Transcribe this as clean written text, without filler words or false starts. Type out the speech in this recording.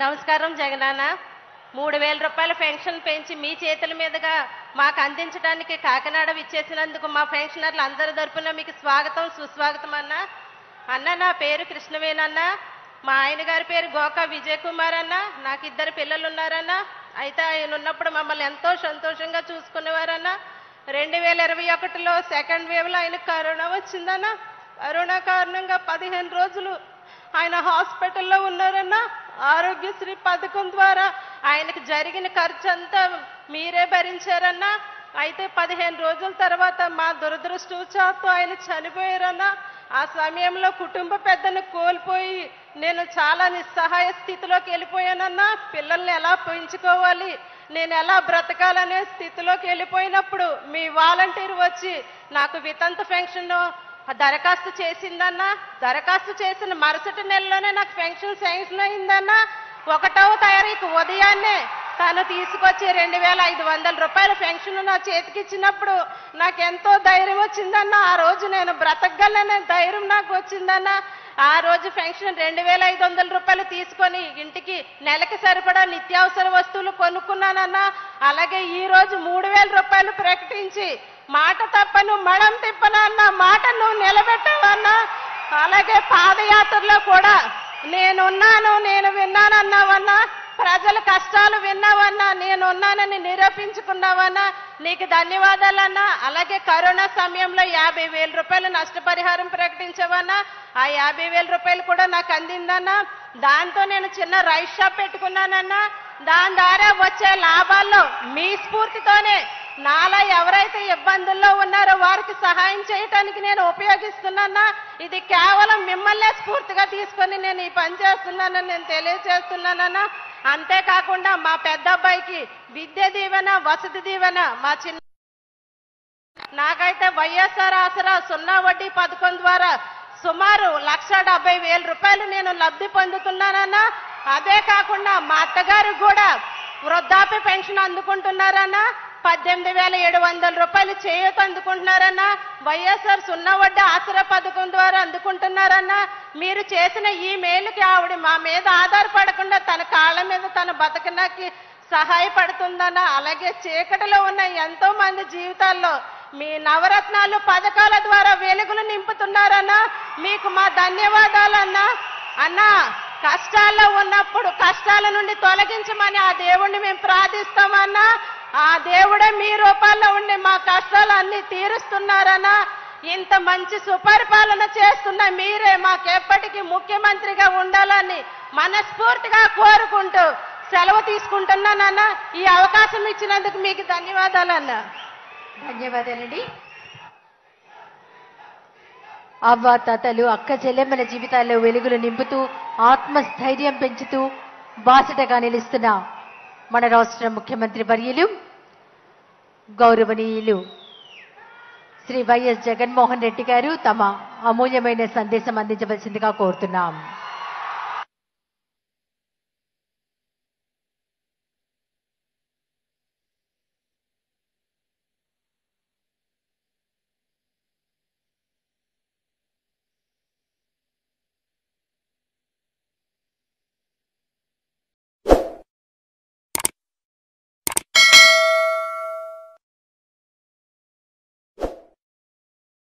నమస్కారం జగనన్న. 3000 రూపాయల పెన్షన్ పెంచి మీ చేతుల మీదుగా మాకు అందించడానికి కాకినాడ విచ్చేసినందుకు మా పెన్షనర్లు అందరి తరపున మీకు స్వాగతం సుస్వాగతం అన్న. నా పేరు కృష్ణవేనన్న. మా ఆయన గారి పేరు గోకా విజయ్ కుమార్ అన్న. నాకు 2 పిల్లలు ఉన్నారన్న. అయితే ఆయన ఉన్నప్పుడు మమ్మల్ని ఎంతో సంతోషంగా చూసుకునేవారన్న. 2021లో సెకండ్ వేవ్లో ఆయనకు కరోనా వచ్చిందన్న. కరోనా కారణంగా 15 రోజులు ఆయన హాస్పిటల్లో ఉన్నారన్న. ఆరోగ్యశ్రీ పథకం ద్వారా ఆయనకు జరిగిన ఖర్చు అంతా మీరే భరించారన్నా. అయితే 15 రోజుల తర్వాత మా దురదృష్టవశాత్తు ఆయన చనిపోయారన్న. ఆ సమయంలో కుటుంబ పెద్దను కోల్పోయి నేను చాలా నిస్సహాయ స్థితిలోకి వెళ్ళిపోయానన్నా. పిల్లల్ని ఎలా పెంచుకోవాలి, నేను ఎలా బ్రతకాలనే స్థితిలోకి వెళ్ళిపోయినప్పుడు మీ వాలంటీర్ వచ్చి నాకు వితంతు పెన్షన్ దరఖాస్తు చేసిందన్నా. దరఖాస్తు చేసిన మరుసటి నెలలోనే నాకు పెన్షన్ శాంక్షన్ అయిందన్నా. 1వ తారీఖు ఉదయాన్నే తను తీసుకొచ్చి 2500 రూపాయల పెన్షన్ నా చేతికి ఇచ్చినప్పుడు నాకెంతో ధైర్యం వచ్చిందన్నా. ఆ రోజు నేను బ్రతకగలనే ధైర్యం నాకు వచ్చిందన్నా. ఆ రోజు పెన్షన్ 2500 రూపాయలు తీసుకొని ఇంటికి నెలకి సరిపడా నిత్యావసర వస్తువులు కొనుక్కున్నానన్నా. అలాగే ఈ రోజు 3000 రూపాయలు ప్రకటించి మాట తప్పను మడం తిప్పను అన్న మాట నువ్వు నిలబెట్టావన్నా. అలాగే పాదయాత్రలో కూడా నేనున్నాను, నేను విన్నానన్నావన్నా. ప్రజల కష్టాలు విన్నావన్నా, నేనున్నానని నిరూపించుకున్నావన్నా. నీకు ధన్యవాదాలన్నా. అలాగే కరోనా సమయంలో 50,000 రూపాయలు నష్టపరిహారం ప్రకటించావన్నా. ఆ 50,000 రూపాయలు కూడా నాకు అందిందన్నా. దాంతో నేను చిన్న రైస్ షాప్ పెట్టుకున్నానన్నా. దాని ద్వారా వచ్చే లాభాల్లో మీ స్ఫూర్తితోనే నాలా ఎవరైతే ఇబ్బందుల్లో ఉన్నారో వారికి సహాయం చేయటానికి నేను ఉపయోగిస్తున్నానా. ఇది కేవలం మిమ్మల్నే స్ఫూర్తిగా తీసుకొని నేను ఈ పని చేస్తున్నానని నేను తెలియజేస్తున్నానన్నా. అంతేకాకుండా మా పెద్ద అబ్బాయికి విద్య దీవెన, వసతి దీవెన మా చిన్న నాకైతే వైఎస్ఆర్ ఆసరా 0 వడ్డీ పథకం ద్వారా సుమారు 1,70,000 రూపాయలు నేను లబ్ధి పొందుతున్నానన్నా. అదే కాకుండా మా అత్తగారు కూడా వృద్ధాప్య పెన్షన్ అందుకుంటున్నారన్నా. 18,700 రూపాయలు చేయూత అందుకుంటున్నారన్నా. వైఎస్ఆర్ 0 వడ్డీ ఆసరా పథకం ద్వారా అందుకుంటున్నారన్నా. మీరు చేసిన ఈ మేలుకి ఆవిడ మా మీద ఆధారపడకుండా తన కాళ్ళ మీద తన బతకడానికి సహాయపడుతుందన్నా. అలాగే చీకటిలో ఉన్న ఎంతో మంది జీవితాల్లో మీ నవరత్నాలు పథకాల ద్వారా వెలుగులు నింపుతున్నారన్నా. మీకు మా ధన్యవాదాలన్నా. అన్నా, కష్టాల్లో ఉన్నప్పుడు కష్టాల నుండి తొలగించమని ఆ దేవుణ్ణి మేము ప్రార్థిస్తామన్నా. ఆ దేవుడే మీ రూపాల్లో ఉండి మా కష్టాలు అన్ని తీరుస్తున్నారన్నా. ఇంత మంచి సుపరిపాలన చేస్తున్న మీరే మాకెప్పటికీ ముఖ్యమంత్రిగా ఉండాలని మనస్ఫూర్తిగా కోరుకుంటూ సెలవు తీసుకుంటున్నానన్నా. ఈ అవకాశం ఇచ్చినందుకు మీకు ధన్యవాదాలన్నా. ధన్యవాదాలండి. అవ్వాతాతలు అక్క చెల్లెమ్మల జీవితాల్లో వెలుగులు నింపుతూ ఆత్మస్థైర్యం పెంచుతూ బాసటగా నిలుస్తున్న మన రాష్ట్ర ముఖ్యమంత్రి వర్యులు గౌరవనీయులు శ్రీ వైఎస్ జగన్మోహన్ రెడ్డి గారు తమ అమూల్యమైన సందేశం అందించవలసిందిగా కోరుతున్నాం.